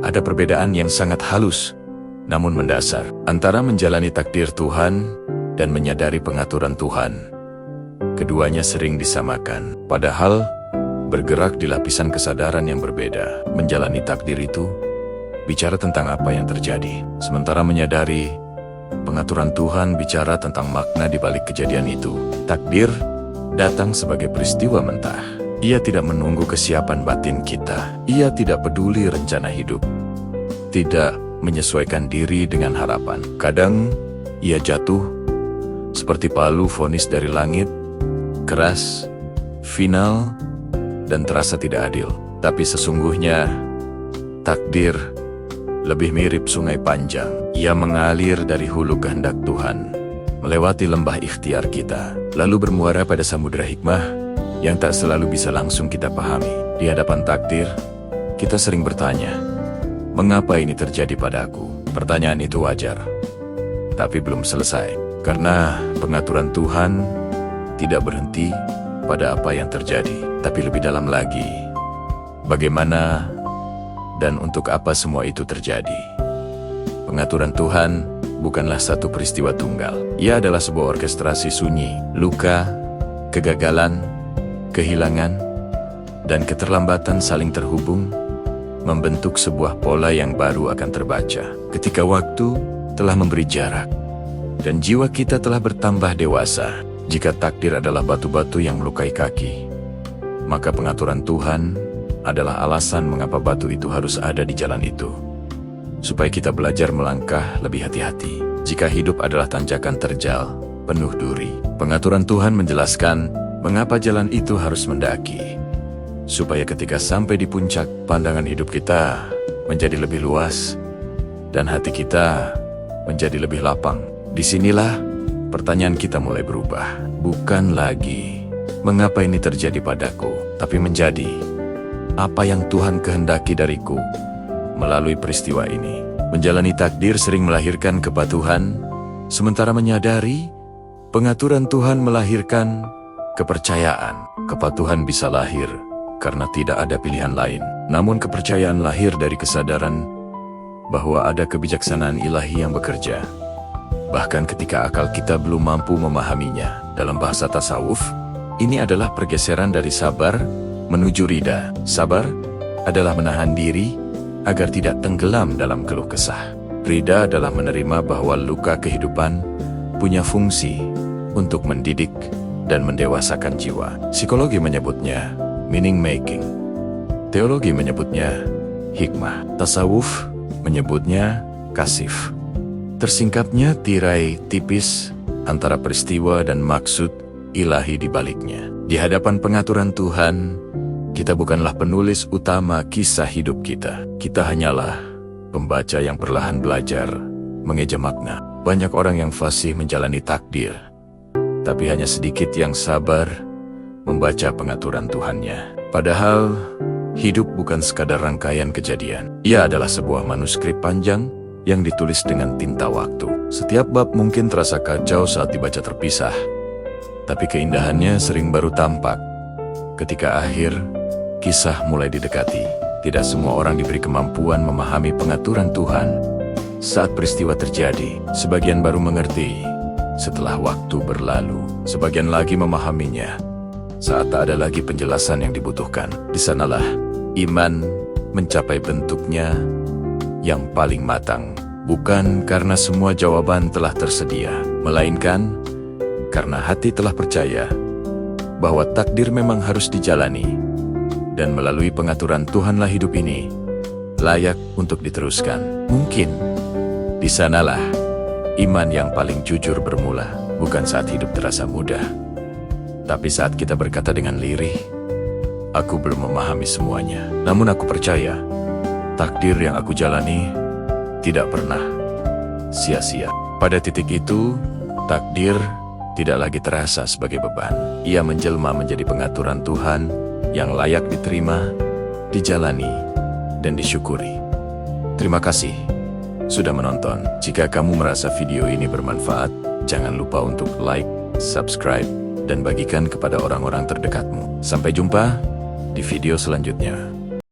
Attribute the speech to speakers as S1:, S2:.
S1: Ada perbedaan yang sangat halus, namun mendasar, antara menjalani takdir Tuhan dan menyadari pengaturan Tuhan. Keduanya sering disamakan, padahal bergerak di lapisan kesadaran yang berbeda. Menjalani takdir itu bicara tentang apa yang terjadi, sementara menyadari pengaturan Tuhan bicara tentang makna di balik kejadian itu. Takdir datang sebagai peristiwa mentah. Ia tidak menunggu kesiapan batin kita. Ia tidak peduli rencana hidup. Tidak menyesuaikan diri dengan harapan. Kadang ia jatuh seperti palu vonis dari langit, keras, final, dan terasa tidak adil. Tapi sesungguhnya takdir lebih mirip sungai panjang. Ia mengalir dari hulu kehendak Tuhan, melewati lembah ikhtiar kita, lalu bermuara pada samudera hikmah yang tak selalu bisa langsung kita pahami. Di hadapan takdir, kita sering bertanya, mengapa ini terjadi padaku? Pertanyaan itu wajar, tapi belum selesai. Karena pengaturan Tuhan tidak berhenti pada apa yang terjadi, tapi lebih dalam lagi. Bagaimana dan untuk apa semua itu terjadi? Pengaturan Tuhan bukanlah satu peristiwa tunggal. Ia adalah sebuah orkestrasi sunyi. Luka, kegagalan, kehilangan, dan keterlambatan saling terhubung, membentuk sebuah pola yang baru akan terbaca. Ketika waktu telah memberi jarak, dan jiwa kita telah bertambah dewasa. Jika takdir adalah batu-batu yang melukai kaki, maka pengaturan Tuhan adalah alasan mengapa batu itu harus ada di jalan itu, supaya kita belajar melangkah lebih hati-hati. Jika hidup adalah tanjakan terjal, penuh duri, pengaturan Tuhan menjelaskan mengapa jalan itu harus mendaki, supaya ketika sampai di puncak, pandangan hidup kita menjadi lebih luas, dan hati kita menjadi lebih lapang. Disinilah pertanyaan kita mulai berubah. Bukan lagi, mengapa ini terjadi padaku, tapi menjadi, apa yang Tuhan kehendaki dariku melalui peristiwa ini. Menjalani takdir sering melahirkan kepatuhan, sementara menyadari pengaturan Tuhan melahirkan kepercayaan. Kepatuhan bisa lahir karena tidak ada pilihan lain, namun kepercayaan lahir dari kesadaran bahwa ada kebijaksanaan ilahi yang bekerja, bahkan ketika akal kita belum mampu memahaminya. Dalam bahasa tasawuf, ini adalah pergeseran dari sabar menuju rida. Sabar adalah menahan diri agar tidak tenggelam dalam keluh kesah. Rida adalah menerima bahwa luka kehidupan punya fungsi untuk mendidik dan mendewasakan jiwa. Psikologi menyebutnya meaning making. Teologi menyebutnya hikmah. Tasawuf menyebutnya kasif. Tersingkapnya tirai tipis antara peristiwa dan maksud ilahi di baliknya. Di hadapan pengaturan Tuhan, kita bukanlah penulis utama kisah hidup kita. Kita hanyalah pembaca yang perlahan belajar mengeja makna. Banyak orang yang fasih menjalani takdir, tapi hanya sedikit yang sabar membaca pengaturan Tuhannya. Padahal, hidup bukan sekadar rangkaian kejadian. Ia adalah sebuah manuskrip panjang yang ditulis dengan tinta waktu. Setiap bab mungkin terasa kacau saat dibaca terpisah, tapi keindahannya sering baru tampak ketika akhir kisah mulai didekati. Tidak semua orang diberi kemampuan memahami pengaturan Tuhan saat peristiwa terjadi. Sebagian baru mengerti setelah waktu berlalu. Sebagian lagi memahaminya saat tak ada lagi penjelasan yang dibutuhkan. Di sanalah iman mencapai bentuknya yang paling matang. Bukan karena semua jawaban telah tersedia, melainkan karena hati telah percaya bahwa takdir memang harus dijalani, dan melalui pengaturan Tuhanlah hidup ini layak untuk diteruskan. Mungkin di sanalah iman yang paling jujur bermula, bukan saat hidup terasa mudah, tapi saat kita berkata dengan lirih, aku belum memahami semuanya, namun aku percaya takdir yang aku jalani tidak pernah sia-sia. Pada titik itu, takdir tidak lagi terasa sebagai beban. Ia menjelma menjadi pengaturan Tuhan yang layak diterima, dijalani, dan disyukuri. Terima kasih sudah menonton. Jika kamu merasa video ini bermanfaat, jangan lupa untuk like, subscribe, dan bagikan kepada orang-orang terdekatmu. Sampai jumpa di video selanjutnya.